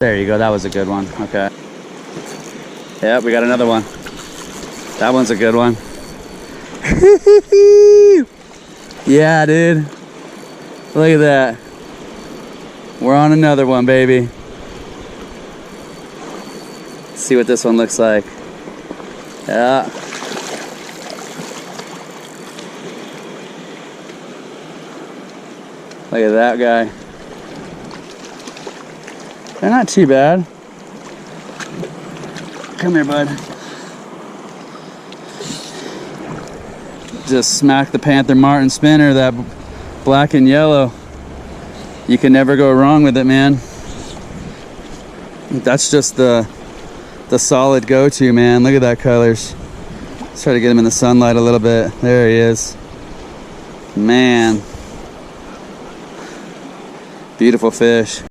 There you go, that was a good one. Okay. Yep, we got another one. That one's a good one. Yeah, dude. Look at that. We're on another one, baby. Let's see what this one looks like. Yeah. Look at that guy. They're not too bad. Come here, bud. Just smack the Panther Martin Spinner, that black and yellow. You can never go wrong with it, man. That's just the solid go-to, man. Look at that colors. Let's try to get him in the sunlight a little bit. There he is. Man. Beautiful fish.